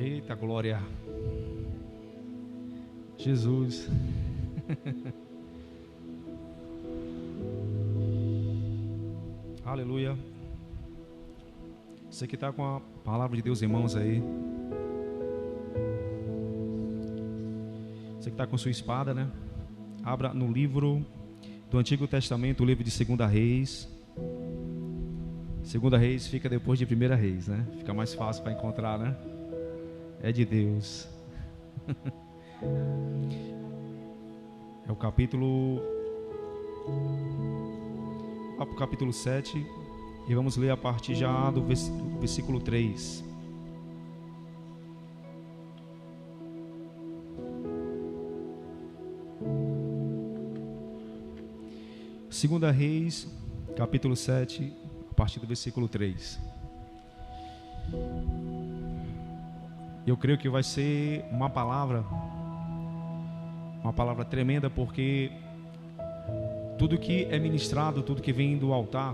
Eita glória. Jesus. Aleluia. Você que está com a palavra de Deus em mãos aí. Você que está com sua espada, né? Abra no livro do Antigo Testamento, o livro de 2 Reis. 2 Reis fica depois de 1 Reis, né? Fica mais fácil para encontrar, né? É de Deus. É o capítulo 7. E vamos ler a partir já do versículo 3. Segunda Reis, capítulo 7, a partir do versículo 3. Eu creio que vai ser uma palavra tremenda, porque tudo que é ministrado, tudo que vem do altar,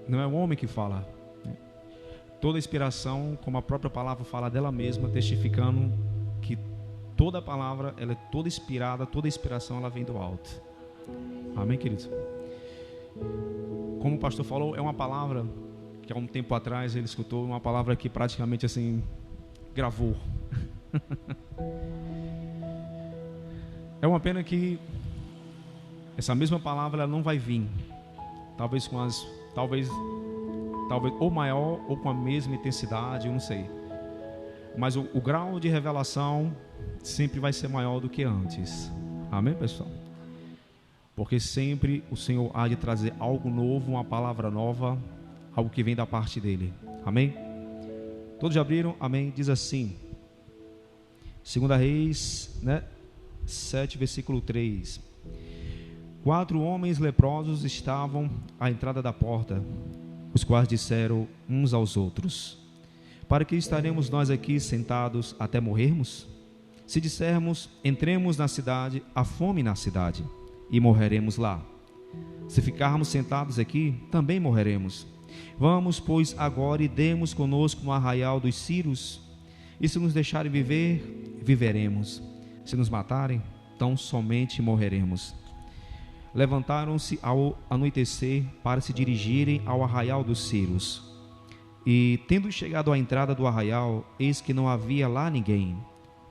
não é o homem que fala. Toda inspiração, como a própria palavra fala dela mesma, testificando que toda palavra, ela é toda inspirada, toda inspiração, ela vem do alto. Amém, queridos? Como o pastor falou, é uma palavra que há um tempo atrás ele escutou, uma palavra que praticamente assim gravou. É uma pena que essa mesma palavra ela não vai vir, talvez ou maior ou com a mesma intensidade, eu não sei. Mas o grau de revelação sempre vai ser maior do que antes. Amém, pessoal? Porque sempre o Senhor há de trazer algo novo, uma palavra nova, algo que vem da parte dele. Amém? Todos já abriram? Amém? Diz assim, 2 Reis, 7, versículo 3. 4 homens leprosos estavam à entrada da porta, os quais disseram uns aos outros: para que estaremos nós aqui sentados até morrermos? Se dissermos, entremos na cidade, há fome na cidade, e morreremos lá. Se ficarmos sentados aqui, também morreremos. Vamos, pois, agora e demos conosco no arraial dos Círios, e se nos deixarem viver, viveremos. Se nos matarem, tão somente morreremos. Levantaram-se ao anoitecer para se dirigirem ao arraial dos Círios. E, tendo chegado à entrada do arraial, eis que não havia lá ninguém,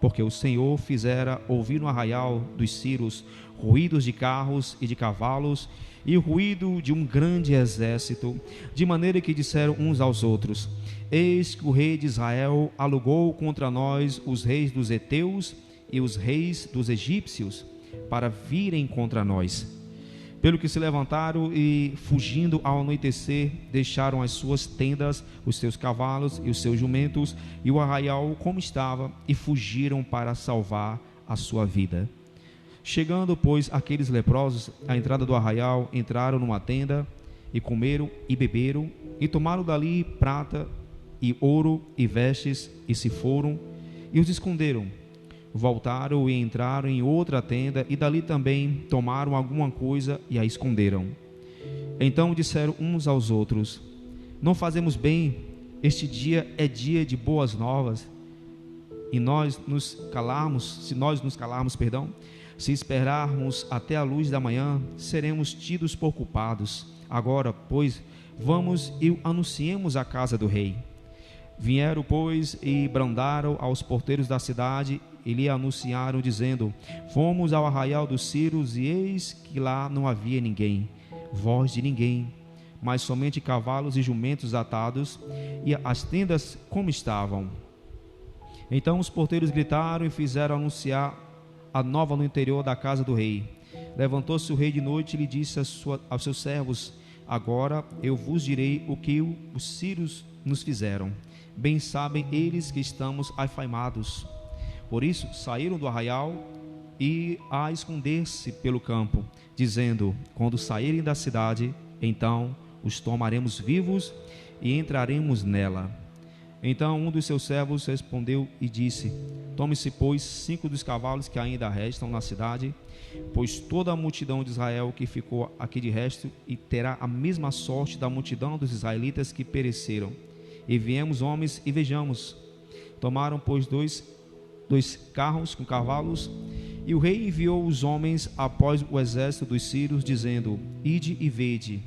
porque o Senhor fizera ouvir no arraial dos Círios ruídos de carros e de cavalos, e o ruído de um grande exército, de maneira que disseram uns aos outros: eis que o rei de Israel alugou contra nós os reis dos heteus e os reis dos egípcios, para virem contra nós. Pelo que se levantaram e, fugindo ao anoitecer, deixaram as suas tendas, os seus cavalos e os seus jumentos, e o arraial como estava, e fugiram para salvar a sua vida. Chegando, pois, aqueles leprosos à entrada do arraial, entraram numa tenda, e comeram e beberam, e tomaram dali prata e ouro e vestes, e se foram, e os esconderam. Voltaram e entraram em outra tenda, e dali também tomaram alguma coisa e a esconderam. Então disseram uns aos outros: não fazemos bem, este dia é dia de boas novas, e se nós nos calarmos, se esperarmos até a luz da manhã, seremos tidos por culpados. Agora, pois, vamos e anunciemos a casa do rei. Vieram, pois, e brandaram aos porteiros da cidade, e lhe anunciaram, dizendo: fomos ao arraial dos Círios, e eis que lá não havia ninguém, voz de ninguém, mas somente cavalos e jumentos atados, e as tendas como estavam. Então os porteiros gritaram e fizeram anunciar a nova no interior da casa do rei. Levantou-se o rei de noite e lhe disse aos seus servos: agora eu vos direi o que os sírios nos fizeram. Bem sabem eles que estamos afaimados. Por isso saíram do arraial e a esconder-se pelo campo, dizendo: quando saírem da cidade, então os tomaremos vivos e entraremos nela. Então um dos seus servos respondeu e disse: tome-se, pois, 5 dos cavalos que ainda restam na cidade, pois toda a multidão de Israel que ficou aqui de resto, e terá a mesma sorte da multidão dos israelitas que pereceram. E viemos, homens, e vejamos. Tomaram, pois, dois carros com cavalos, e o rei enviou os homens após o exército dos sírios, dizendo: ide e vede.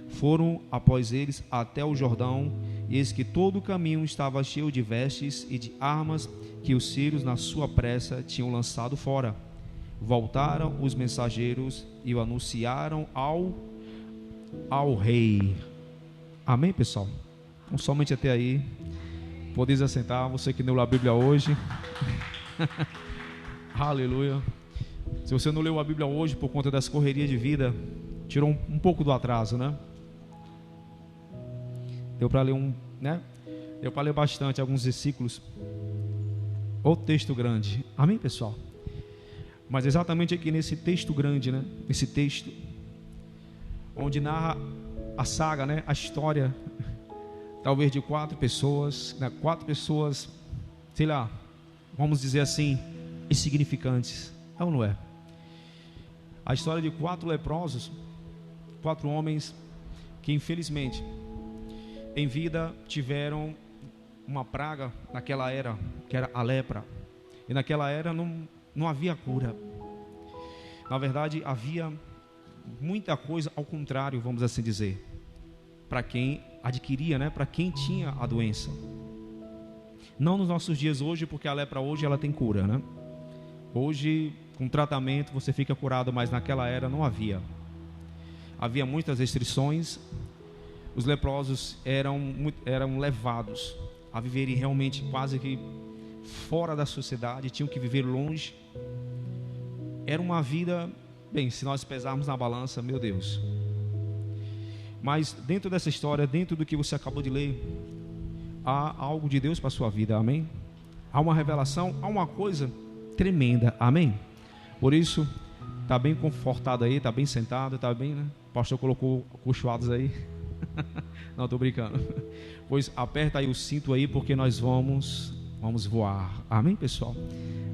Foram após eles até o Jordão, e eis que todo o caminho estava cheio de vestes e de armas que os sírios, na sua pressa, tinham lançado fora. Voltaram os mensageiros e o anunciaram ao rei. Amém, pessoal? Então, somente até aí. Podeis assentar, você que não leu a Bíblia hoje. Aleluia. Se você não leu a Bíblia hoje por conta das correrias de vida, tirou um pouco do atraso, né? Deu para ler Deu para ler bastante alguns versículos. Ou texto grande. Amém, pessoal? Mas exatamente aqui nesse texto grande, né? Esse texto onde narra a saga, né? A história, talvez de 4 pessoas, né? 4 pessoas, sei lá, vamos dizer assim, insignificantes. É ou não é? A história de 4 leprosos, 4 homens que infelizmente em vida tiveram uma praga naquela era, que era a lepra. E naquela era não havia cura. Na verdade, havia muita coisa ao contrário, vamos assim dizer, para quem adquiria, né? Para quem tinha a doença. Não nos nossos dias hoje, porque a lepra hoje ela tem cura, né? Hoje, com tratamento, você fica curado, mas naquela era não havia. Havia muitas restrições. Os leprosos eram levados a viverem realmente quase que fora da sociedade, tinham que viver longe. Era uma vida, bem, se nós pesarmos na balança, meu Deus. Mas dentro dessa história, dentro do que você acabou de ler, há algo de Deus para a sua vida, amém? Há uma revelação, há uma coisa tremenda, amém? Por isso, está bem confortado aí, está bem sentado, está bem, né? O pastor colocou cochoados aí. Não, estou brincando. Pois aperta aí o cinto aí, porque nós vamos voar, amém, pessoal?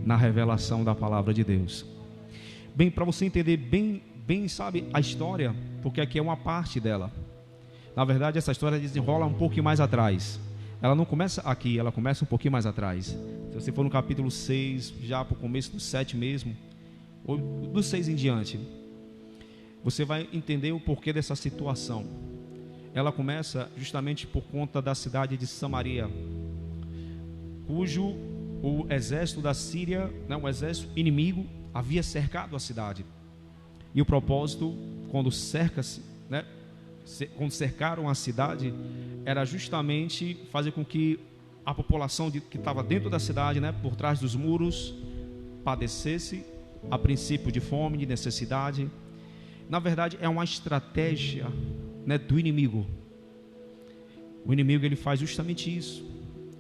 Na revelação da palavra de Deus. Bem, para você entender bem, sabe, a história, porque aqui é uma parte dela. Na verdade, essa história desenrola um pouquinho mais atrás. Ela não começa aqui, ela começa um pouquinho mais atrás. Se você for no capítulo 6, já para o começo do 7 mesmo, ou do 6 em diante, você vai entender o porquê dessa situação. Ela começa justamente por conta da cidade de Samaria, cujo o exército da Síria, né, o exército inimigo, havia cercado a cidade. E o propósito, quando cercaram a cidade, era justamente fazer com que a população que estava dentro da cidade, né, por trás dos muros, padecesse, a princípio, de fome, de necessidade. Na verdade, é uma estratégia, né, do inimigo. O inimigo, ele faz justamente isso.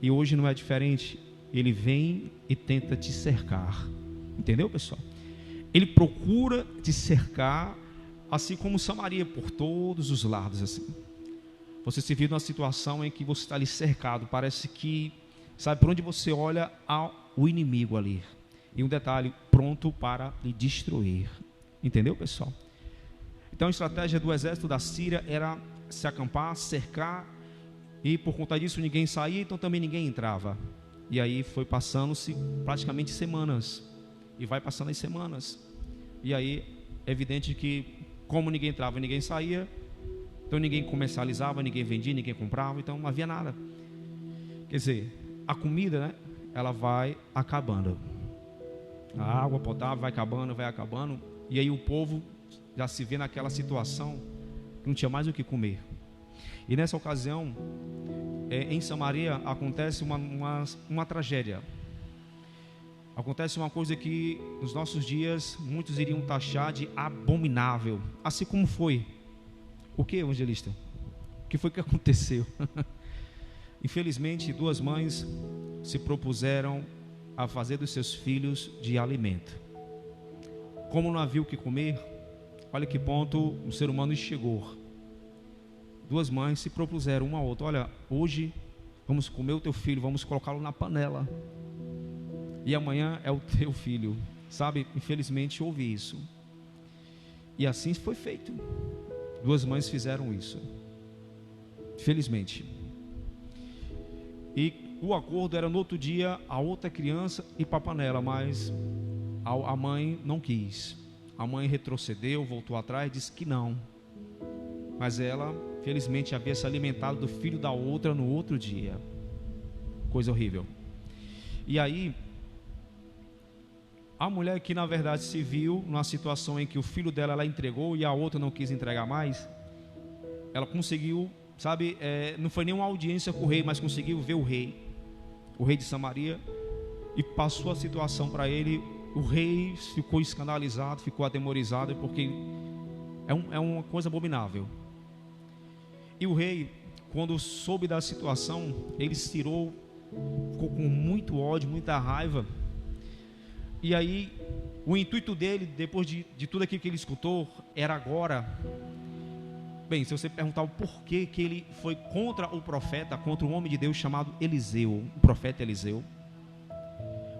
E hoje não é diferente. Ele vem e tenta te cercar. Entendeu, pessoal? Ele procura te cercar, assim como Samaria, por todos os lados, assim. Você se viu numa situação em que você está ali cercado. Parece que, sabe, por onde você olha, há o inimigo ali. E um detalhe, pronto para lhe destruir. Entendeu, pessoal? Então a estratégia do exército da Síria era se acampar, cercar, e por conta disso ninguém saía, então também ninguém entrava. E aí foi passando-se praticamente semanas, e vai passando as semanas, e aí é evidente que como ninguém entrava e ninguém saía, então ninguém comercializava, ninguém vendia, ninguém comprava, então não havia nada. Quer dizer, a comida, né, ela vai acabando, a água potável vai acabando, e aí o povo já se vê naquela situação que não tinha mais o que comer. E nessa ocasião, em Samaria, acontece uma tragédia. Acontece uma coisa que nos nossos dias muitos iriam taxar de abominável. Assim como foi. O que, evangelista? O que foi que aconteceu? Infelizmente, 2 mães se propuseram a fazer dos seus filhos de alimento. Como não havia o que comer, olha que ponto o ser humano chegou. 2 mães se propuseram uma a outra: olha, hoje vamos comer o teu filho, vamos colocá-lo na panela, e amanhã é o teu filho. Sabe, infelizmente houve isso. E assim foi feito. 2 mães fizeram isso, infelizmente. E o acordo era no outro dia a outra criança ir para a panela, mas a mãe não quis. A mãe retrocedeu, voltou atrás, disse que não. Mas ela, felizmente, havia se alimentado do filho da outra no outro dia. Coisa horrível. E aí, a mulher que na verdade se viu numa situação em que o filho dela ela entregou e a outra não quis entregar mais, ela conseguiu, sabe, não foi nenhuma audiência com o rei, mas conseguiu ver o rei de Samaria, e passou a situação para ele. O rei ficou escandalizado, ficou atemorizado, porque é uma coisa abominável. E o rei, quando soube da situação, ele se tirou, ficou com muito ódio, muita raiva. E aí, o intuito dele, depois de tudo aquilo que ele escutou, era agora. Bem, se você perguntar o porquê que ele foi contra o profeta, contra um homem de Deus chamado Eliseu, o profeta Eliseu.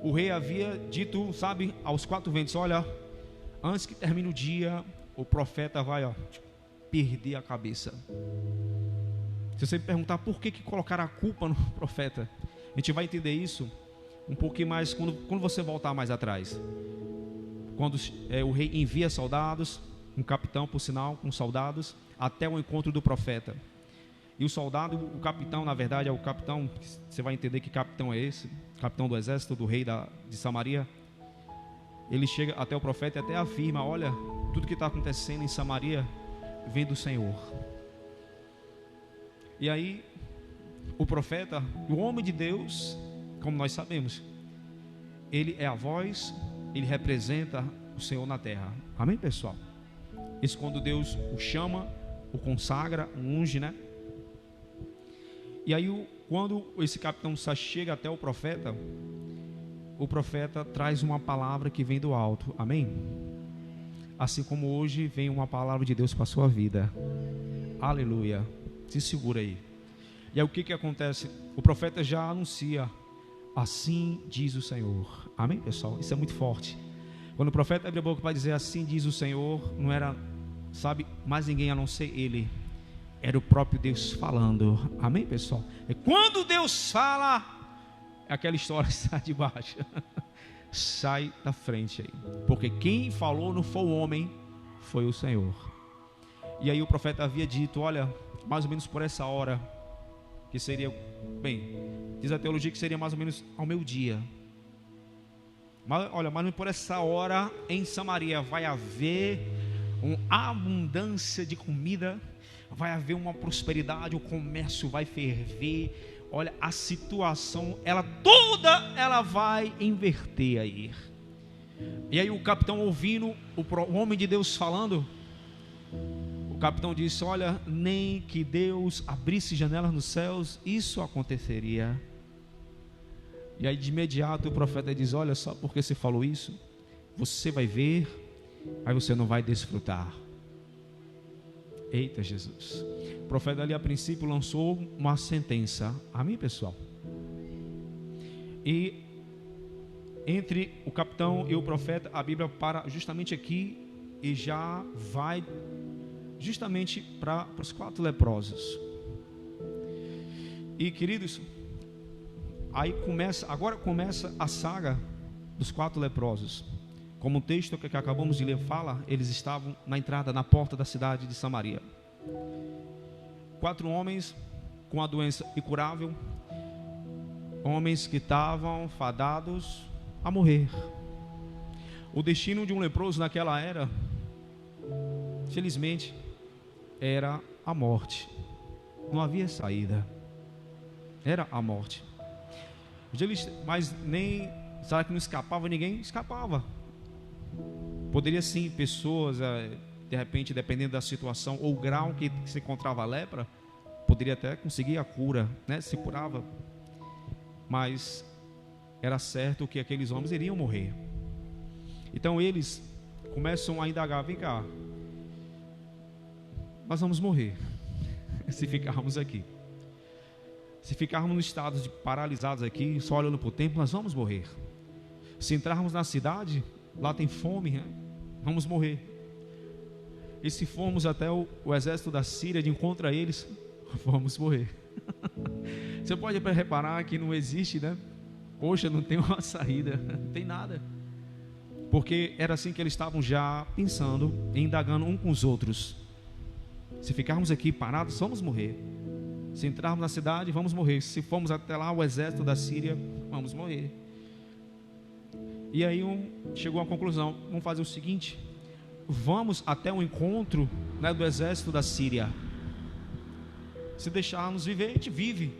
O rei havia dito, sabe, aos quatro ventos: olha, antes que termine o dia, o profeta vai perder a cabeça. Se você me perguntar por que colocaram a culpa no profeta, a gente vai entender isso um pouquinho mais quando você voltar mais atrás. Quando o rei envia soldados, um capitão, por sinal, com soldados, até o encontro do profeta. E o soldado, o capitão, na verdade, é o capitão, você vai entender que capitão é esse, capitão do exército do rei de Samaria. Ele chega até o profeta e até afirma: olha, tudo que está acontecendo em Samaria vem do Senhor. E aí, o profeta, o homem de Deus, como nós sabemos, ele é a voz, ele representa o Senhor na terra. Amém, pessoal? Isso quando Deus o chama, o consagra, o unge, né? E aí, quando esse capitão chega até o profeta traz uma palavra que vem do alto. Amém? Assim como hoje vem uma palavra de Deus para a sua vida. Aleluia. Se segura aí. E aí o que acontece? O profeta já anuncia: assim diz o Senhor. Amém, pessoal? Isso é muito forte. Quando o profeta abre a boca para dizer assim diz o Senhor, não era, sabe, mais ninguém a não ser ele. Era o próprio Deus falando. Amém, pessoal? E quando Deus fala, aquela história sai de baixo. Sai da frente aí. Porque quem falou não foi o homem, foi o Senhor. E aí o profeta havia dito: olha, mais ou menos por essa hora, que seria, bem, diz a teologia que seria mais ou menos ao meio-dia. Mas olha, mas por essa hora em Samaria vai haver uma abundância de comida, vai haver uma prosperidade, o comércio vai ferver. Olha, a situação, ela vai inverter aí. E aí o capitão ouvindo o homem de Deus falando, o capitão disse: olha, nem que Deus abrisse janelas nos céus, isso aconteceria. E aí de imediato o profeta diz: olha, só porque você falou isso, você vai ver, mas você não vai desfrutar. Eita Jesus. O profeta ali a princípio lançou uma sentença. Amém, pessoal? E entre o capitão e o profeta, a Bíblia para justamente aqui e já vai justamente para os 4 leprosos. E queridos, aí agora começa a saga dos 4 leprosos. Como o texto que acabamos de ler fala, eles estavam na entrada, na porta da cidade de Samaria. 4 homens com a doença incurável, homens que estavam fadados a morrer. O destino de um leproso naquela era, felizmente, era a morte. Não havia saída. Era a morte. Mas nem, será que não escapava ninguém? Escapava. Poderia sim, pessoas, de repente, dependendo da situação ou o grau que se encontrava a lepra, poderia até conseguir a cura, né? Se curava. Mas era certo que aqueles homens iriam morrer. Então eles começam a indagar: vem cá, nós vamos morrer se ficarmos aqui. Se ficarmos no estado de paralisados aqui, só olhando para o tempo, nós vamos morrer. Se entrarmos na cidade, lá tem fome, né? Vamos morrer. E se formos até o exército da Síria de encontro a eles, vamos morrer. Você pode reparar que não existe, né? Poxa, não tem uma saída, não tem nada. Porque era assim que eles estavam já pensando, indagando um com os outros. Se ficarmos aqui parados, vamos morrer. Se entrarmos na cidade, vamos morrer. Se formos até lá, o exército da Síria, vamos morrer. E aí chegou à conclusão: vamos fazer o seguinte, vamos até o encontro, né, do exército da Síria. Se deixarmos viver, a gente vive.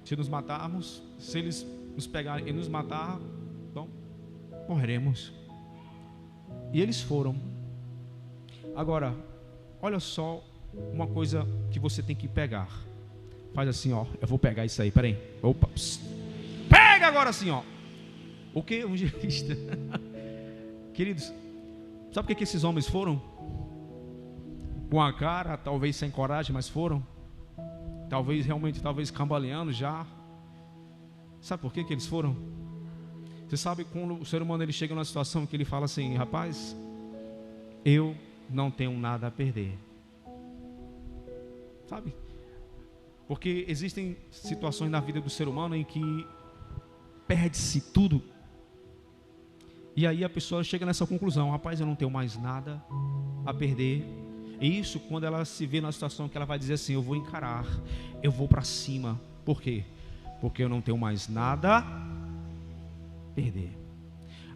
Se nos matarmos, se eles nos pegarem e nos matar, então morreremos. E eles foram. Agora, olha só uma coisa que você tem que pegar. Faz assim, ó. Eu vou pegar isso aí, peraí. Opa, psst. Pega agora assim, ó. O que? Evangelista. Queridos, sabe o que esses homens foram? Com a cara, talvez sem coragem, mas foram. Talvez realmente, talvez cambaleando já. Sabe por que eles foram? Você sabe quando o ser humano ele chega numa situação que ele fala assim: rapaz, eu não tenho nada a perder. Sabe? Porque existem situações na vida do ser humano em que perde-se tudo. E aí a pessoa chega nessa conclusão: rapaz, eu não tenho mais nada a perder. E isso quando ela se vê numa situação que ela vai dizer assim: eu vou encarar, eu vou para cima. Por quê? Porque eu não tenho mais nada a perder.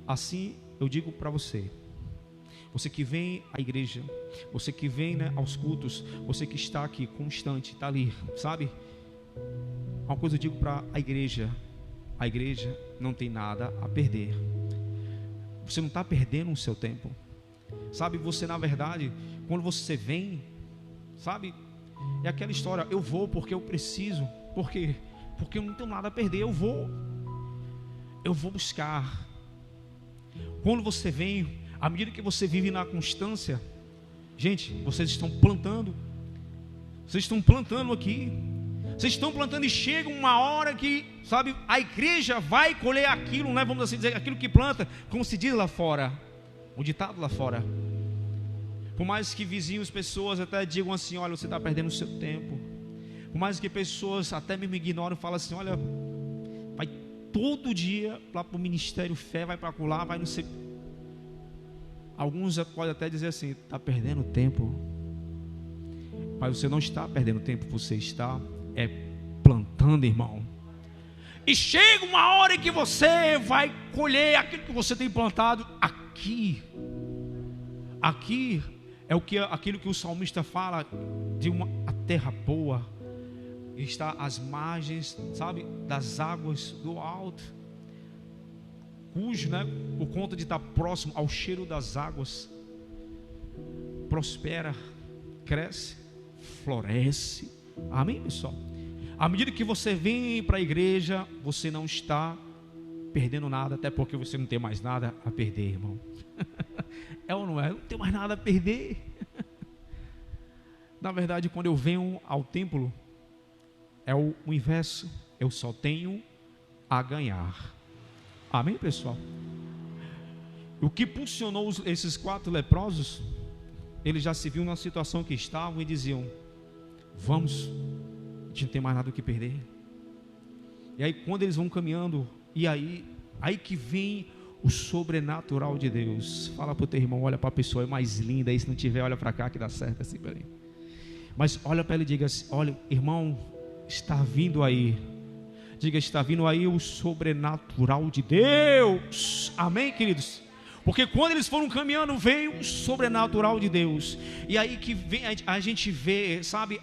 Assim eu digo para você, você que vem à igreja, você que vem, né, aos cultos, você que está aqui constante, está ali, sabe? Uma coisa eu digo para a igreja não tem nada a perder. Você não está perdendo o seu tempo. Sabe, você na verdade, quando você vem, sabe, é aquela história: eu vou porque eu preciso. Por quê? Porque eu não tenho nada a perder, eu vou buscar. Quando você vem, à medida que você vive na constância, gente, vocês estão plantando aqui, vocês estão plantando, e chega uma hora que, sabe, a igreja vai colher aquilo, né, vamos assim dizer, aquilo que planta, como se diz lá fora, um ditado lá fora. Por mais que vizinhos, pessoas até digam assim: olha, você está perdendo o seu tempo. Por mais que pessoas até me ignoram, falam assim: olha, vai todo dia lá para o Ministério Fé, vai para lá, vai não sei. Alguns podem até dizer assim: está perdendo tempo. Mas você não está perdendo tempo, você está plantando, irmão. E chega uma hora em que você vai colher aquilo que você tem plantado aqui. Aqui é aquilo que o salmista fala de a terra boa, está às margens, sabe, das águas do alto, cujo, né, por conta de estar próximo ao cheiro das águas, prospera, cresce, floresce. Amém, pessoal? À medida que você vem para a igreja, você não está perdendo nada, até porque você não tem mais nada a perder, irmão. É ou não é? Eu não tenho mais nada a perder. Na verdade, quando eu venho ao templo, é o inverso: eu só tenho a ganhar. Amém, pessoal? O que impulsionou esses 4 leprosos? Eles já se viam na situação que estavam e diziam: vamos, a gente não tem mais nada o que perder. E aí quando eles vão caminhando, e aí que vem o sobrenatural de Deus. Fala para o teu irmão: olha para a pessoa, é mais linda aí, se não tiver, olha para cá que dá certo assim, peraí. Mas olha para ele e diga assim: olha, irmão, está vindo aí. Diga: está vindo aí o sobrenatural de Deus. Amém, queridos? Porque quando eles foram caminhando, veio o sobrenatural de Deus. E aí que vem, a gente vê, sabe,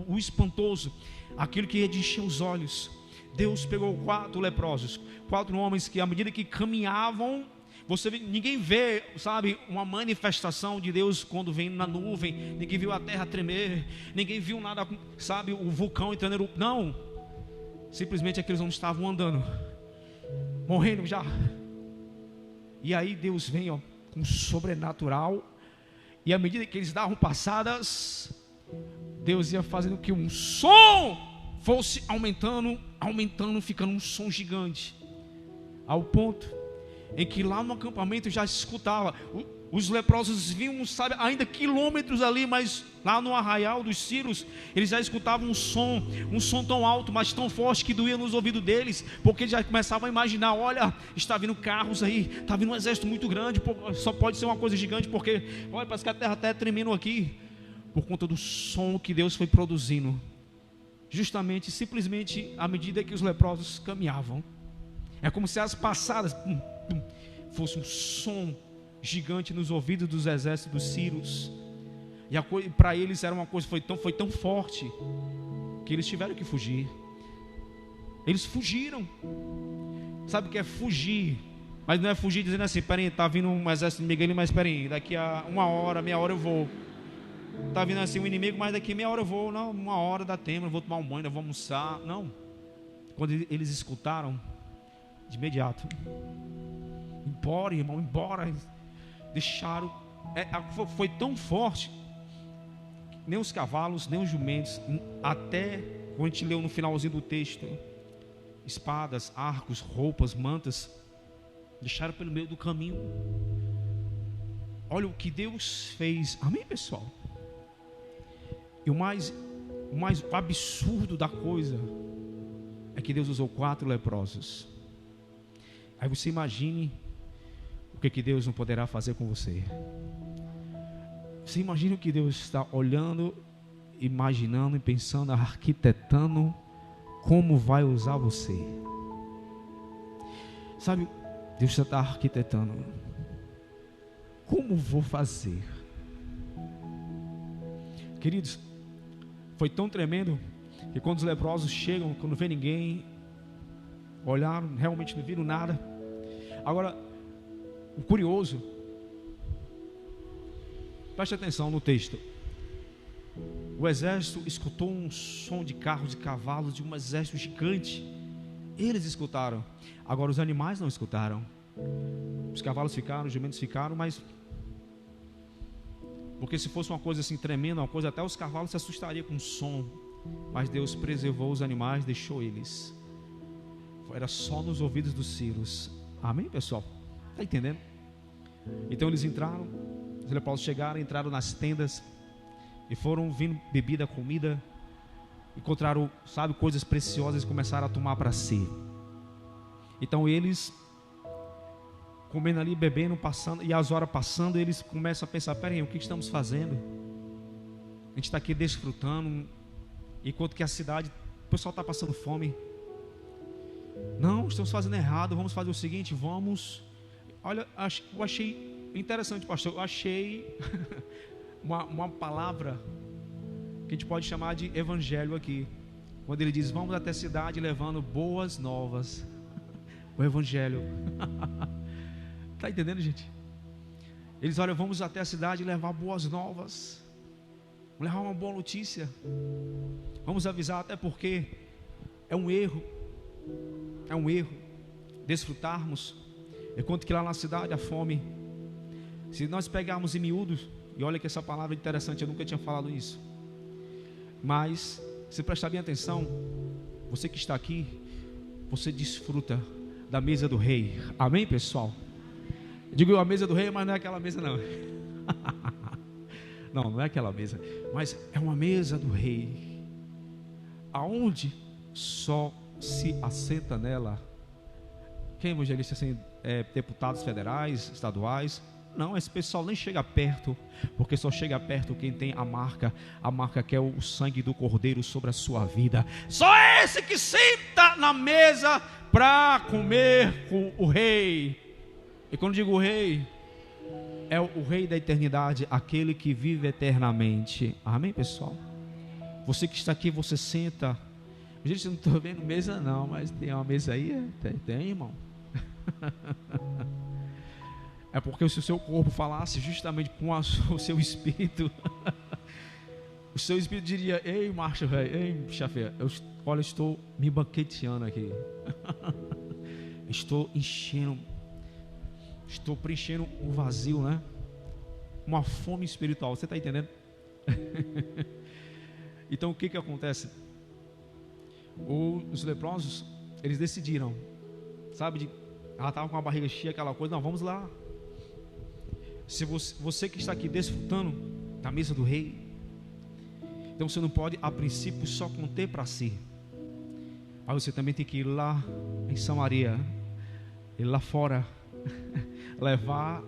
o espantoso, aquilo que ia de encher os olhos. Deus pegou 4 leprosos, 4 homens que à medida que caminhavam, ninguém vê, sabe, uma manifestação de Deus quando vem na nuvem. Ninguém viu a terra tremer, ninguém viu nada, sabe, o vulcão entrando. Não, simplesmente aqueles homens estavam andando, morrendo já. E aí Deus vem, ó, com sobrenatural. E à medida que eles davam passadas, Deus ia fazendo que um som fosse aumentando, ficando um som gigante, ao ponto em que lá no acampamento já se escutava Os leprosos vinham, sabe, ainda quilômetros ali, mas lá no arraial dos Círios, eles já escutavam um som tão alto, mas tão forte que doía nos ouvidos deles, porque eles já começavam a imaginar: olha, está vindo carros aí, está vindo um exército muito grande, só pode ser uma coisa gigante, porque, olha, parece que a terra está tremendo aqui, por conta do som que Deus foi produzindo, justamente, simplesmente, à medida que os leprosos caminhavam. É como se as passadas fosse um som gigante nos ouvidos dos exércitos dos sírios. E para eles era uma coisa, foi tão forte que eles tiveram que fugir. Eles fugiram. Sabe o que é fugir? Mas não é fugir dizendo assim: peraí, está vindo um exército inimigo ali, mas peraí, daqui a meia hora eu vou. Está vindo assim um inimigo, mas daqui a meia hora eu vou. Não, 1 hora dá tempo, eu vou tomar um banho, eu vou almoçar. Não. Quando eles escutaram, de imediato, embora, irmão, embora. Deixaram, foi tão forte, nem os cavalos, nem os jumentos, até quando a gente leu no finalzinho do texto, espadas, arcos, roupas, mantas, deixaram pelo meio do caminho. Olha o que Deus fez, amém, pessoal? E o mais absurdo da coisa é que Deus usou 4 leprosos. Aí você imagine o que Deus não poderá fazer com você. Você imagina o que Deus está olhando, imaginando e pensando, arquitetando como vai usar você. Sabe, Deus já está arquitetando. Como vou fazer? Queridos, foi tão tremendo que quando os leprosos chegam, quando não vê ninguém, olharam, realmente não viram nada. Agora, o curioso, preste atenção no texto. O exército escutou um som de carros e cavalos de um exército gigante. Eles escutaram. Agora os animais não escutaram. Os cavalos ficaram, os jumentos ficaram, mas porque se fosse uma coisa assim tremenda, uma coisa, até os cavalos se assustariam com o som. Mas Deus preservou os animais, deixou eles. Era só nos ouvidos dos sírios. Amém, pessoal? Está entendendo? Então eles entraram, os leprosos chegaram, entraram nas tendas e foram vindo bebida, comida, encontraram, sabe, coisas preciosas e começaram a tomar para si. Então eles, comendo ali, bebendo, passando, e as horas passando, eles começam a pensar: peraí, o que estamos fazendo? A gente está aqui desfrutando, enquanto que a cidade, o pessoal está passando fome. Não, estamos fazendo errado, vamos fazer o seguinte, vamos... Olha, eu achei interessante, pastor, eu achei uma palavra que a gente pode chamar de evangelho aqui, quando ele diz: vamos até a cidade levando boas novas. O evangelho. Está entendendo, gente? Eles olham: vamos até a cidade levar boas novas, levar uma boa notícia, vamos avisar, até porque é um erro desfrutarmos, enquanto que lá na cidade a fome. Se nós pegarmos em miúdos, e olha que essa palavra é interessante, eu nunca tinha falado isso, mas se prestar bem atenção, você que está aqui, você desfruta da mesa do rei. Amém, pessoal? Eu digo a mesa do rei, mas não é aquela mesa não. Não é aquela mesa, mas é uma mesa do rei, aonde só se assenta nela quem, evangelista, assim, deputados federais, estaduais. Não, esse pessoal nem chega perto, porque só chega perto quem tem a marca que é o sangue do Cordeiro sobre a sua vida. Só esse que senta na mesa para comer com o rei. E quando digo o rei, é o rei da eternidade, aquele que vive eternamente. Amém, pessoal? Você que está aqui, você senta. Gente, eu não estou vendo mesa não, mas tem uma mesa aí? Tem, irmão. É porque se o seu corpo falasse justamente com o seu espírito, o seu espírito diria: ei, marcha, velho, ei, chafé, olha, estou me banqueteando aqui. Estou preenchendo um vazio, né? Uma fome espiritual, você está entendendo? Então o que acontece? Os leprosos, eles decidiram, sabe, ela estava com a barriga cheia, aquela coisa, não, vamos lá. Se você que está aqui desfrutando da mesa do rei, então você não pode a princípio só conter para si, mas você também tem que ir lá em Samaria, ir lá fora, levar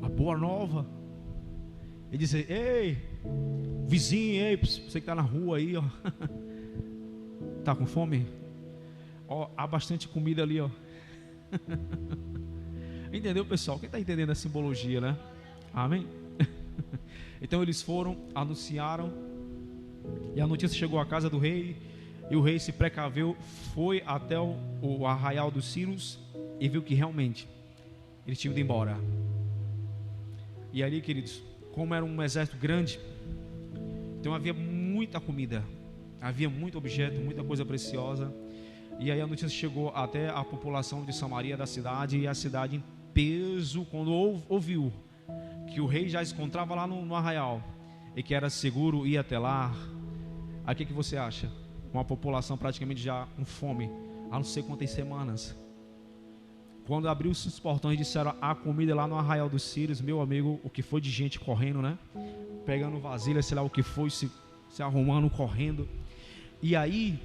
a boa nova e dizer: ei, vizinho, ei, você que está na rua aí, ó, está com fome? Ó, há bastante comida ali, ó. Entendeu, pessoal? Quem está entendendo a simbologia, né? Amém? Então eles foram, anunciaram, e a notícia chegou à casa do rei, e o rei se precaveu, foi até o arraial dos Sírios e viu que realmente eles tinham ido embora. E ali, queridos, como era um exército grande, então havia muita comida, havia muito objeto, muita coisa preciosa. E aí a notícia chegou até a população de Samaria, da cidade, e a cidade em peso, quando ouviu que o rei já se encontrava lá no arraial e que era seguro ir até lá. Aí o que você acha? Uma população praticamente já com fome há não sei quantas semanas. Quando abriu os portões e disseram a comida lá no arraial dos Sírios, meu amigo, o que foi de gente correndo, né? Pegando vasilha, sei lá o que foi, se arrumando, correndo. E aí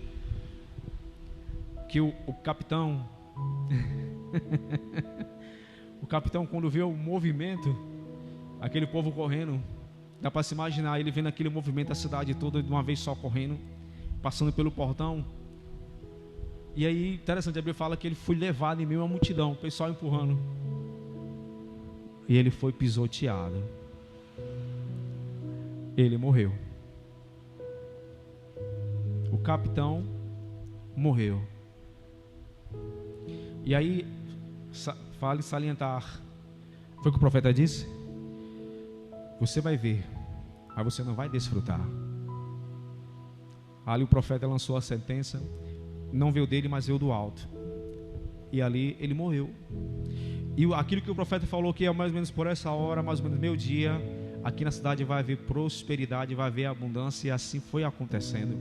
que o capitão o capitão, quando vê o movimento, aquele povo correndo, dá para se imaginar ele vendo aquele movimento, a cidade toda de uma vez só correndo, passando pelo portão. E aí, interessante, a Bíblia fala que ele foi levado em meio à multidão, o pessoal empurrando, e ele foi pisoteado. Ele morreu. O capitão morreu. E aí, vale salientar, foi o que o profeta disse: você vai ver, mas você não vai desfrutar. Ali o profeta lançou a sentença, não veio dele, mas veio do alto. E ali ele morreu. E aquilo que o profeta falou, que é mais ou menos por essa hora, mais ou menos meio-dia, aqui na cidade vai haver prosperidade, vai haver abundância. E assim foi acontecendo.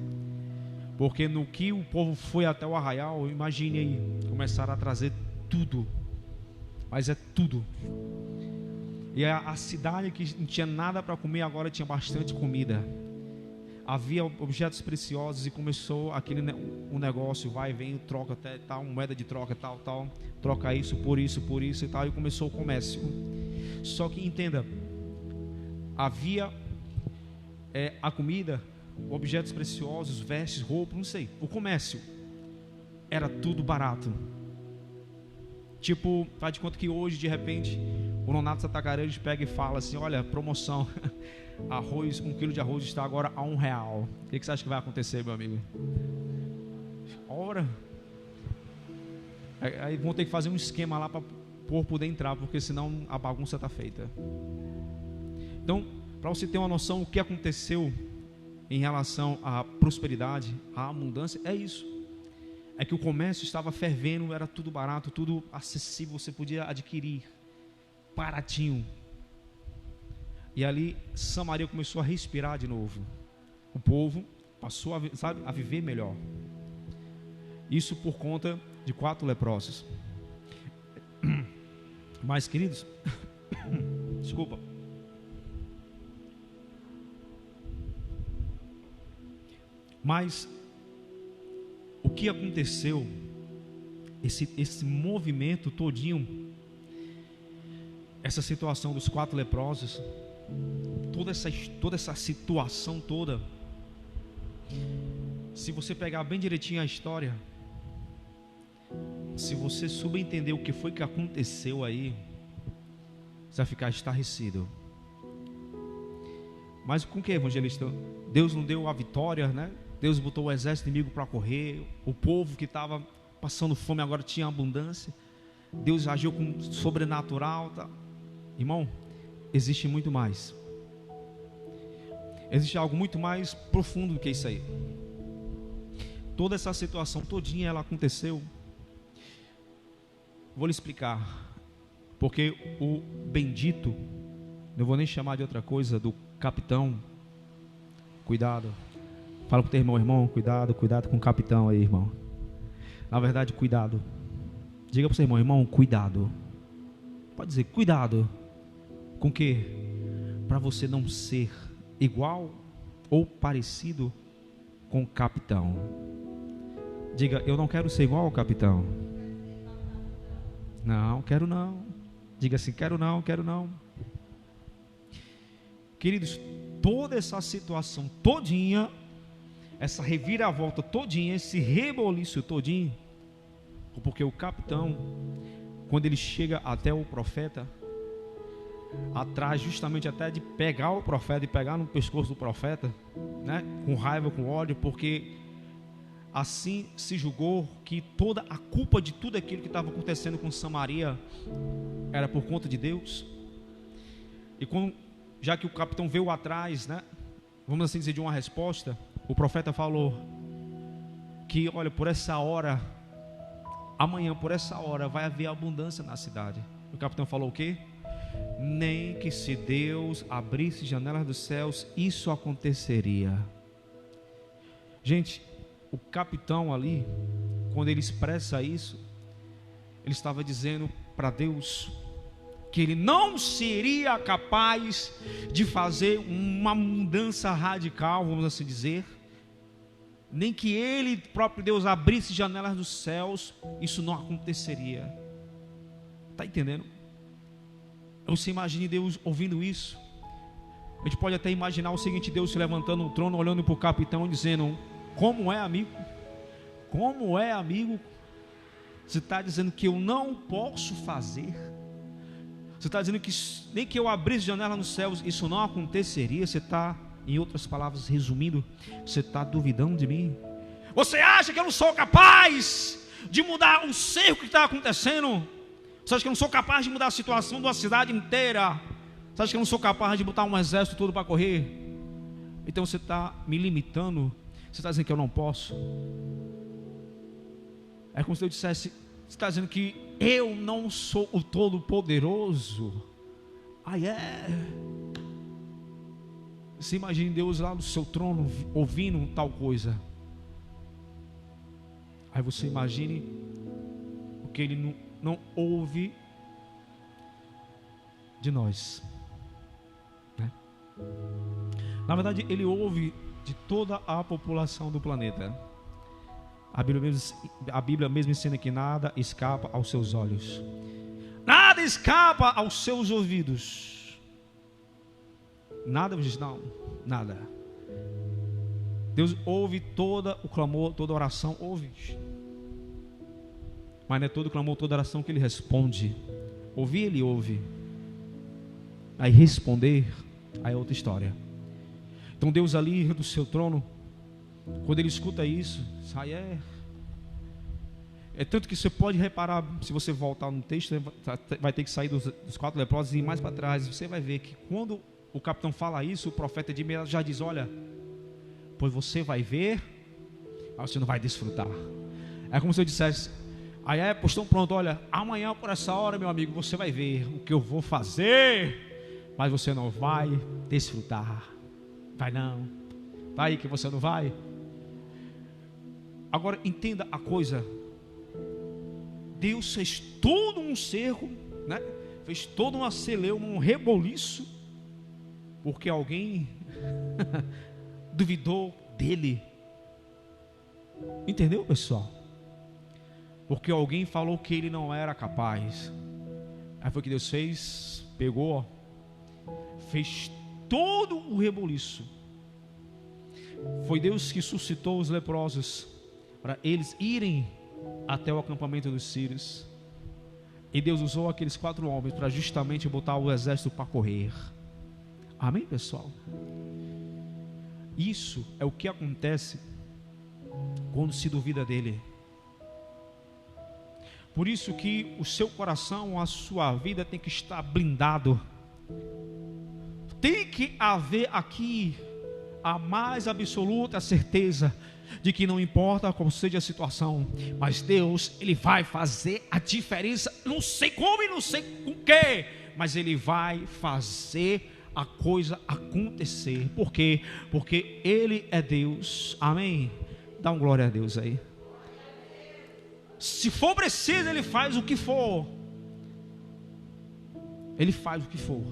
Porque no que o povo foi até o arraial, imagine aí, começaram a trazer tudo, mas é tudo. E a cidade que não tinha nada para comer, agora tinha bastante comida. Havia objetos preciosos e começou um negócio, vai e vem, troca tal, moeda de troca, tal, troca isso por isso e tal, e começou o comércio. Só que entenda, havia a comida, objetos preciosos, vestes, roupas, não sei, o comércio era tudo barato. Tipo, faz de conta que hoje, de repente, o Nonato Atacarejo pega e fala assim: olha, promoção, arroz, 1 quilo de arroz está agora a R$1. O que você acha que vai acontecer, meu amigo? Ora, aí vão ter que fazer um esquema lá para o povo poder entrar, porque senão a bagunça está feita. Então, para você ter uma noção, o que aconteceu em relação à prosperidade, à abundância, é isso. É que o comércio estava fervendo, era tudo barato, tudo acessível, você podia adquirir, baratinho. E ali Samaria começou a respirar de novo. O povo passou a viver melhor. Isso por conta de 4 leprosos. Mas, queridos, desculpa. Mas o que aconteceu, esse movimento todinho, essa situação dos 4 leprosos, toda essa situação toda, se você pegar bem direitinho a história, se você subentender o que foi que aconteceu aí, você vai ficar estarrecido. Mas com que, evangelista? Deus não deu a vitória, né? Deus botou o exército inimigo para correr. O povo que estava passando fome agora tinha abundância. Deus agiu com sobrenatural, tá? Irmão, existe muito mais. Existe algo muito mais profundo do que isso aí. Toda essa situação todinha, ela aconteceu. Vou lhe explicar. Porque o bendito, não vou nem chamar de outra coisa, do capitão, cuidado. Fala pro teu irmão, cuidado com o capitão aí, irmão. Na verdade, cuidado. Diga pro seu irmão, cuidado. Pode dizer, cuidado. Com quê? Para você não ser igual ou parecido com o capitão. Diga, eu não quero ser igual ao capitão. Não, quero não. Diga assim, quero não, quero não. Queridos, toda essa situação todinha, essa reviravolta todinha, esse reboliço todinho, porque o capitão, quando ele chega até o profeta, atrás justamente até de pegar o profeta e pegar no pescoço do profeta, né, com raiva, com ódio, porque assim se julgou que toda a culpa de tudo aquilo que estava acontecendo com Samaria era por conta de Deus. E já que o capitão veio atrás, né, vamos assim dizer, de uma resposta, o profeta falou que, olha, por essa hora, amanhã por essa hora vai haver abundância na cidade. O capitão falou o quê? Nem que se Deus abrisse janelas dos céus, isso aconteceria. Gente, o capitão ali, quando ele expressa isso, ele estava dizendo para Deus que ele não seria capaz de fazer uma mudança radical, vamos assim dizer, nem que ele, próprio Deus, abrisse janelas dos céus, isso não aconteceria. Está entendendo? Você imagine Deus ouvindo isso. A gente pode até imaginar o seguinte: Deus se levantando no trono, olhando para o capitão e dizendo: como é, amigo? Como é, amigo? Você está dizendo que eu não posso fazer? Você está dizendo que nem que eu abrisse janela nos céus, isso não aconteceria? Você está, em outras palavras, resumindo, você está duvidando de mim? Você acha que eu não sou capaz de mudar o cerco que está acontecendo? Você acha que eu não sou capaz de mudar a situação de uma cidade inteira? Você acha que eu não sou capaz de botar um exército todo para correr? Então você está me limitando. Você está dizendo que eu não posso. É como se eu dissesse: você está dizendo que eu não sou o Todo-Poderoso? Você imagine Deus lá no seu trono ouvindo tal coisa. Aí você imagine o que ele não ouve de nós, né? Na verdade, ele ouve de toda a população do planeta. A Bíblia mesmo ensina que nada escapa aos seus olhos, nada escapa aos seus ouvidos. Nada, não, nada. Deus ouve todo o clamor, toda oração, ouve. Mas não é todo clamor, toda oração que ele responde. Ouvir, ele ouve. Aí responder, aí é outra história. Então Deus ali do seu trono, quando ele escuta isso, sai é tanto que você pode reparar, se você voltar no texto, vai ter que sair dos 4 leprosos e ir mais para trás. Você vai ver que quando o capitão fala isso, o profeta de imediato já diz: olha, pois você vai ver, mas você não vai desfrutar. É como se eu dissesse: pois estão pronto, olha, amanhã por essa hora, meu amigo, você vai ver o que eu vou fazer, mas você não vai desfrutar. Vai não. Vai aí que você não vai. Agora entenda a coisa. Deus fez todo um cerco, né? Fez toda uma celeuma, um reboliço, porque alguém duvidou dele. Entendeu, pessoal? Porque alguém falou que ele não era capaz. Aí foi o que Deus fez, pegou, fez todo o reboliço. Foi Deus que suscitou os leprosos para eles irem até o acampamento dos sírios. E Deus usou aqueles 4 homens para justamente botar o exército para correr. Amém, pessoal? Isso é o que acontece quando se duvida dele. Por isso que o seu coração, a sua vida tem que estar blindado. Tem que haver aqui a mais absoluta certeza de que não importa qual seja a situação, mas Deus, Ele vai fazer a diferença. Não sei como e não sei com que, mas Ele vai fazer a coisa acontecer. Por quê? Porque Ele é Deus. Amém? Dá um glória a Deus aí. Se for preciso, Ele faz o que for. Ele faz o que for.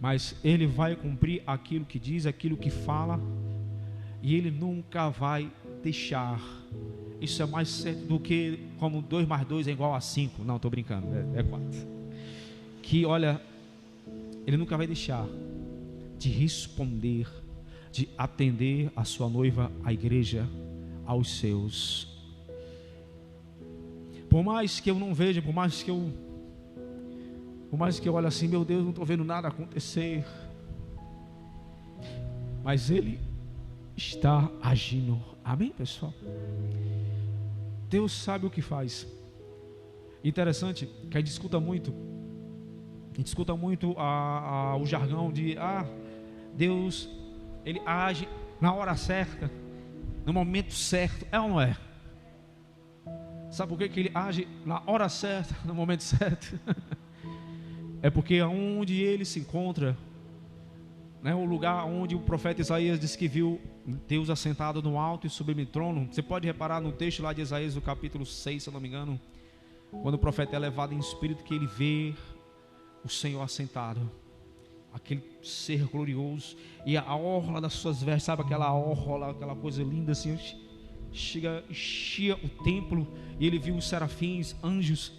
mas Ele vai cumprir aquilo que diz, aquilo que fala, e Ele nunca vai deixar. Isso é mais certo do que como 2 mais 2 é igual a 5. Não, estou brincando, é 4. Que olha, Ele nunca vai deixar de responder, de atender a sua noiva, a igreja, aos seus. Por mais que eu não veja, por mais que eu olhe assim, meu Deus, não estou vendo nada acontecer, mas Ele está agindo. Amém, pessoal? Deus sabe o que faz. Interessante que a gente escuta muito o jargão de Deus, Ele age na hora certa, no momento certo. É ou não é? Sabe por que Ele age na hora certa, no momento certo? É porque aonde Ele se encontra, o lugar onde o profeta Isaías disse que viu Deus assentado no alto e sublime trono. Você pode reparar no texto lá de Isaías, no capítulo 6, se eu não me engano, quando o profeta é levado em espírito, que ele vê o Senhor assentado, aquele ser glorioso, e a orla das suas vestes, sabe aquela orla, aquela coisa linda assim, enchia o templo, e ele viu os serafins, anjos.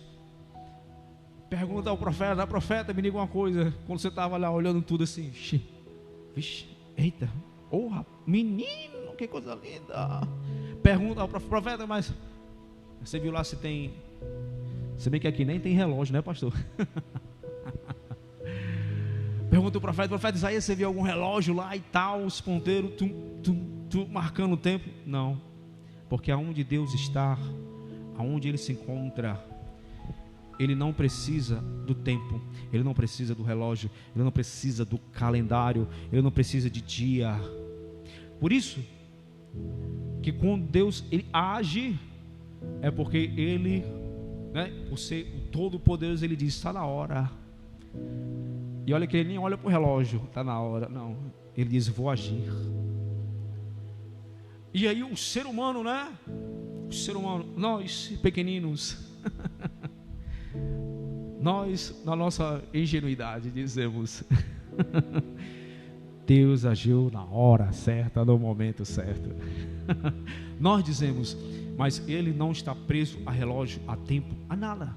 Pergunta ao profeta, me diga uma coisa, quando você estava lá olhando tudo assim, vixe, eita, menino, que coisa linda. Pergunta ao profeta, mas você viu lá se tem, se bem que aqui nem tem relógio, né, pastor? Pergunta o profeta Isaías, você viu algum relógio lá e tal, os ponteiros, marcando o tempo? Não, porque aonde Deus está, aonde Ele se encontra, Ele não precisa do tempo, Ele não precisa do relógio, Ele não precisa do calendário, Ele não precisa de dia. Por isso que quando Deus Ele age, é porque Ele, por ser o Todo-Poderoso, Ele diz, está na hora. E olha que Ele nem olha para o relógio, está na hora, não. Ele diz, vou agir. E aí o ser humano, nós pequeninos, nós, na nossa ingenuidade, dizemos, Deus agiu na hora certa, no momento certo. Nós dizemos, mas Ele não está preso a relógio, a tempo, a nada.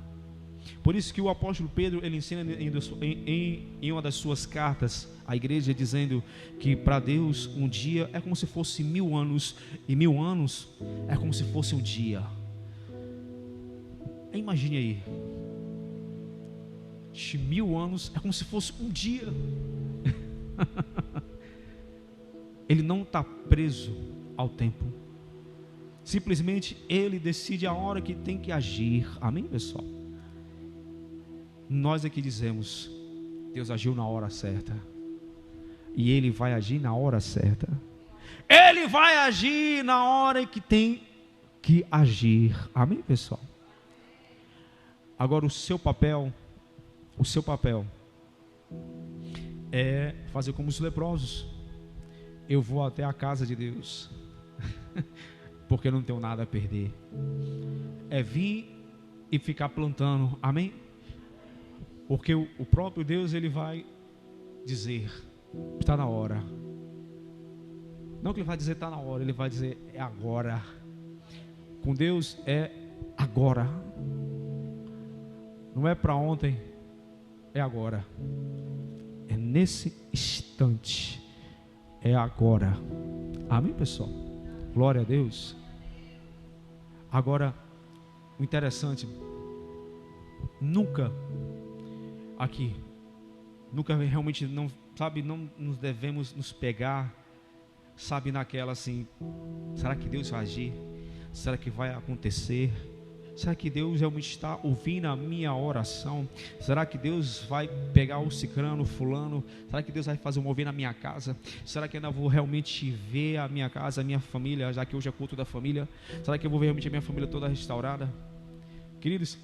Por isso que o apóstolo Pedro, ele ensina em uma das suas cartas à igreja, dizendo que para Deus um dia é como se fosse 1000 anos, e 1000 anos é como se fosse um dia. Imagine aí, 1000 anos é como se fosse um dia. Ele não está preso ao tempo, simplesmente Ele decide a hora que tem que agir. Amém, pessoal? Nós aqui dizemos, Deus agiu na hora certa, e Ele vai agir na hora certa. Ele vai agir na hora que tem que agir. Amém, pessoal? Agora o seu papel é fazer como os leprosos. Eu vou até a casa de Deus, porque eu não tenho nada a perder. É vir e ficar plantando. Amém? Porque o próprio Deus, Ele vai dizer, está na hora. Não que Ele vai dizer está na hora, Ele vai dizer é agora. Com Deus é agora. Não é para ontem, é agora. É nesse instante, é agora. Amém, pessoal? Glória a Deus. Agora, o interessante, nunca realmente não nos devemos nos pegar, naquela assim, será que Deus vai agir? Será que vai acontecer? Será que Deus realmente está ouvindo a minha oração? Será que Deus vai pegar o cicrano, o fulano? Será que Deus vai fazer um mover na minha casa? Será que eu ainda vou realmente ver a minha casa, a minha família, já que hoje é culto da família? Será que eu vou ver realmente a minha família toda restaurada? Queridos,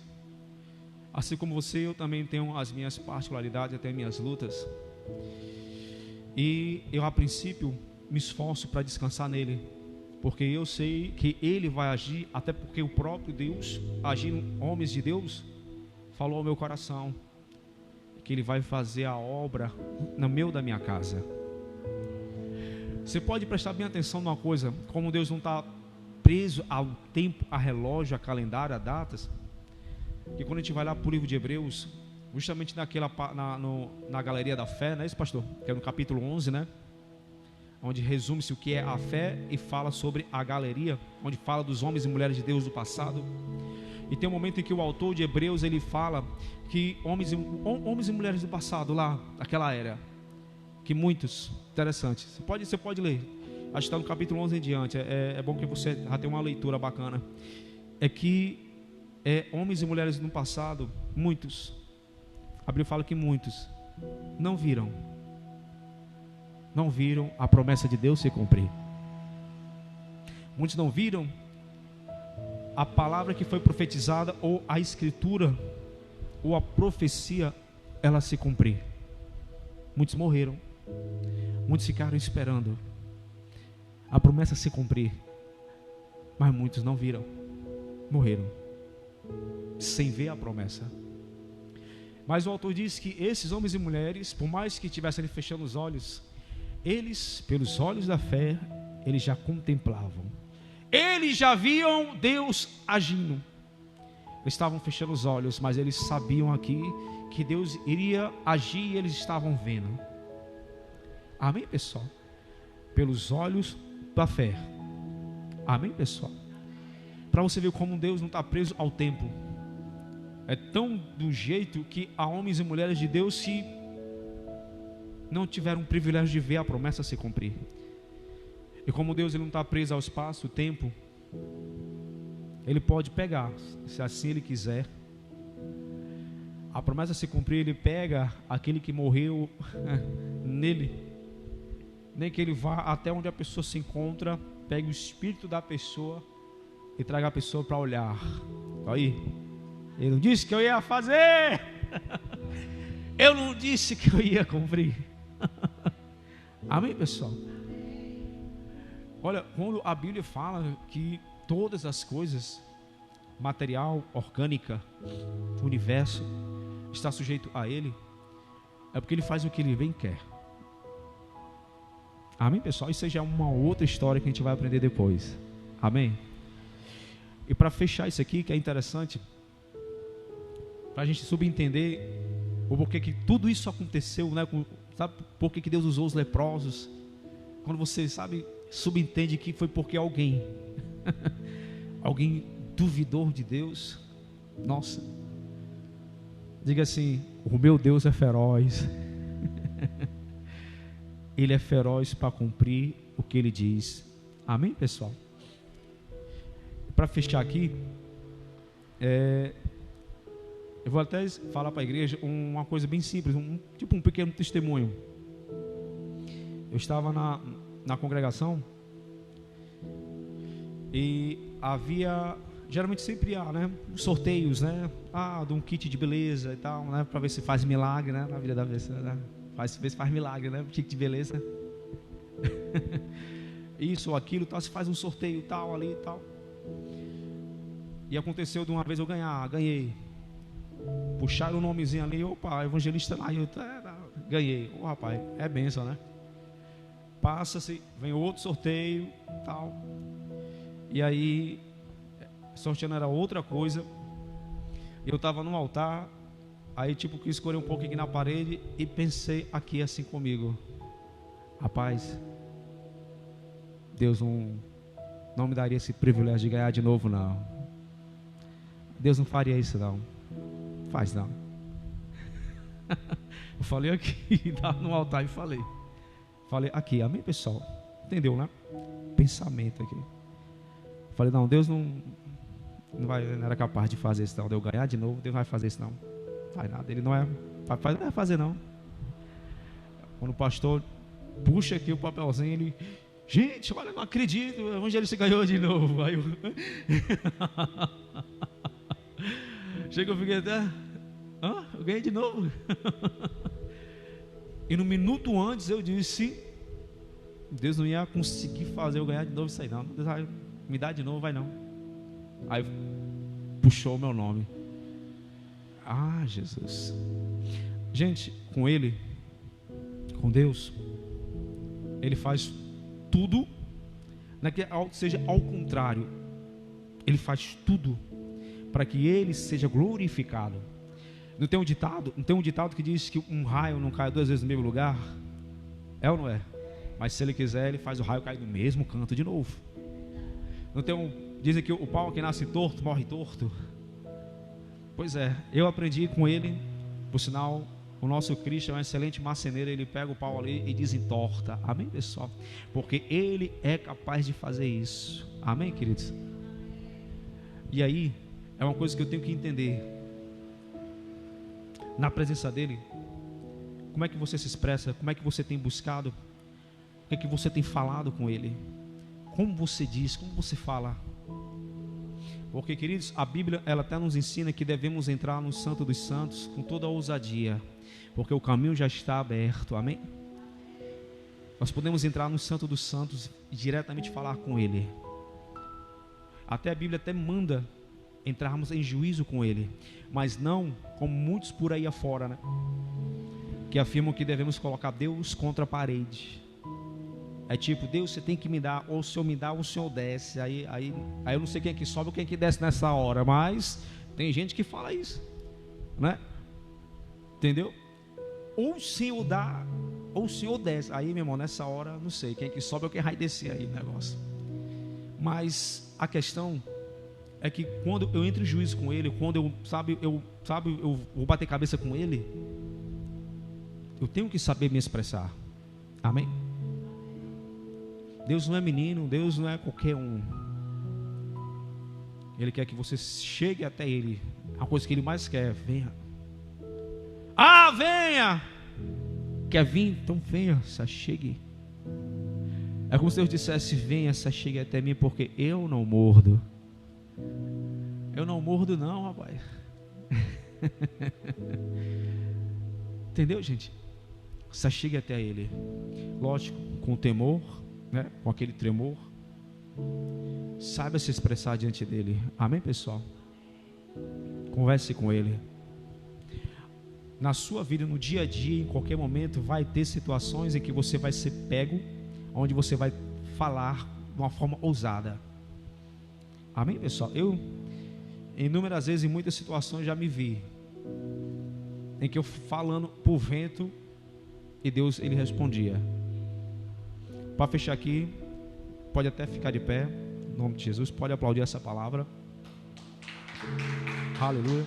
assim como você, eu também tenho as minhas particularidades, até minhas lutas. E eu, a princípio, me esforço para descansar nele, porque eu sei que Ele vai agir, até porque o próprio Deus, agindo homens de Deus, falou ao meu coração que Ele vai fazer a obra no meio da minha casa. Você pode prestar bem atenção numa coisa, como Deus não está preso ao tempo, a relógio, a calendário, a datas, que quando a gente vai lá para o livro de Hebreus, justamente na galeria da fé, não é isso, pastor? Que é no capítulo 11, né? Onde resume-se o que é a fé e fala sobre a galeria, onde fala dos homens e mulheres de Deus do passado. E tem um momento em que o autor de Hebreus, ele fala que homens e mulheres do passado lá, daquela era, que muitos, interessante, você pode ler, acho que está no capítulo 11 em diante, é bom que você já tenha uma leitura bacana, é que homens e mulheres no passado, muitos, a Bíblia fala que muitos não viram a promessa de Deus se cumprir. Muitos não viram a palavra que foi profetizada, ou a escritura, ou a profecia, ela se cumprir. Muitos morreram, muitos ficaram esperando a promessa se cumprir, mas muitos não viram, morreram sem ver a promessa. Mas o autor diz que esses homens e mulheres, por mais que estivessem ali fechando os olhos, eles, pelos olhos da fé, eles já contemplavam, eles já viam Deus agindo. Eles estavam fechando os olhos, mas eles sabiam aqui que Deus iria agir e eles estavam vendo. Amém, pessoal? Pelos olhos da fé. Amém, pessoal? Para você ver como Deus não está preso ao tempo. É tão do jeito que há homens e mulheres de Deus que não tiveram o privilégio de ver a promessa se cumprir. E como Deus ele não está preso ao espaço, o tempo, Ele pode pegar, se assim Ele quiser, a promessa se cumprir. Ele pega aquele que morreu nele, nem que Ele vá até onde a pessoa se encontra, pegue o espírito da pessoa e traga a pessoa para olhar. Aí, Ele não disse que eu ia fazer, eu não disse que eu ia cumprir. Amém, pessoal? Olha, quando a Bíblia fala que todas as coisas, material, orgânica, universo, está sujeito a Ele, é porque Ele faz o que Ele bem quer. Amém, pessoal? Isso já é uma outra história que a gente vai aprender depois. Amém? E para fechar isso aqui, que é interessante, para a gente subentender o porquê que tudo isso aconteceu, né? Sabe por que Deus usou os leprosos? Quando você, subentende que foi porque alguém duvidou de Deus. Nossa, diga assim: o meu Deus é feroz. Ele é feroz para cumprir o que Ele diz. Amém, pessoal? Para fechar aqui, eu vou até falar para a igreja uma coisa bem simples, um pequeno testemunho. Eu estava na congregação e havia, geralmente sempre há, né, sorteios, né, de um kit de beleza e tal, né, para ver se faz milagre, né, na vida da pessoa, né, ver se faz milagre, né, kit de beleza, isso ou aquilo, tal, se faz um sorteio tal ali e tal. E aconteceu de uma vez eu ganhei. Puxaram o nomezinho ali, opa, evangelista lá, eu ganhei. Rapaz, é bênção, né? Passa-se, vem outro sorteio, tal. E aí, sorteando era outra coisa. Eu estava no altar, aí quis escolher um pouco aqui na parede e pensei aqui assim comigo: rapaz, Deus não me daria esse privilégio de ganhar de novo, não. Deus não faria isso, não. Faz não. Eu falei aqui, no altar e falei aqui, amém, pessoal? Entendeu, né? Pensamento aqui. Falei, não, Deus não era capaz de fazer isso, não. De eu ganhar de novo, Deus não vai fazer isso, não. Faz nada, Ele não vai fazer, não. Quando o pastor puxa aqui o papelzinho, ele: gente, olha, não acredito, o evangelista ganhou de novo. Aí eu chega, eu fiquei até: eu ganhei de novo. E no minuto antes eu disse: Deus não ia conseguir fazer eu ganhar de novo isso aí, não. Deus vai me dar de novo, vai não. Aí puxou o meu nome. Jesus. Gente, com Ele, com Deus, Ele faz tudo, não é que seja ao contrário, Ele faz tudo para que Ele seja glorificado. Não tem um ditado que diz que um raio não cai 2 vezes no mesmo lugar? É ou não é? Mas se Ele quiser, Ele faz o raio cair no mesmo canto de novo. Não tem dizem que o pau que nasce torto, morre torto. Pois é, eu aprendi com Ele, por sinal, o nosso Cristo é um excelente marceneiro. Ele pega o pau ali e desentorta. Amém, pessoal? Porque Ele é capaz de fazer isso. Amém, queridos? E aí, é uma coisa que eu tenho que entender. Na presença dEle, como é que você se expressa? Como é que você tem buscado? O que é que você tem falado com Ele? Como você diz? Como você fala? Porque, queridos, a Bíblia, ela até nos ensina que devemos entrar no Santo dos Santos com toda a ousadia, porque o caminho já está aberto. Amém? Nós podemos entrar no Santo dos Santos e diretamente falar com Ele. Até a Bíblia até manda entrarmos em juízo com Ele, mas não como muitos por aí afora, né? Que afirmam que devemos colocar Deus contra a parede. É tipo, Deus, você tem que me dar, ou o Senhor me dá, ou o Senhor desce. Aí eu não sei quem é que sobe ou quem é que desce nessa hora, mas tem gente que fala isso, né? Entendeu? Ou o Senhor dá, ou o Senhor desce. Aí, meu irmão, nessa hora, não sei quem é que sobe ou quem vai descer aí o negócio. Mas a questão é que quando eu entro em juízo com Ele, quando eu vou bater cabeça com Ele, eu tenho que saber me expressar. Amém? Deus não é menino, Deus não é qualquer um. Ele quer que você chegue até Ele. A coisa que Ele mais quer, venha. Ah, venha! Quer vir? Então venha, se achegue. É como se Deus dissesse, venha, se achegue até mim, porque eu não mordo. Eu não mordo não, rapaz. Entendeu, gente? Se achegue até Ele. Lógico, com temor, né? Com aquele tremor. Saiba se expressar diante dele. Amém, pessoal? Converse com Ele. Na sua vida, no dia a dia, em qualquer momento, vai ter situações em que você vai ser pego, onde você vai falar de uma forma ousada. Amém, pessoal? Eu, inúmeras vezes, em muitas situações, já me vi em que eu falando por vento e Deus, Ele respondia. Para fechar aqui, pode até ficar de pé, em nome de Jesus, pode aplaudir essa palavra. Aleluia.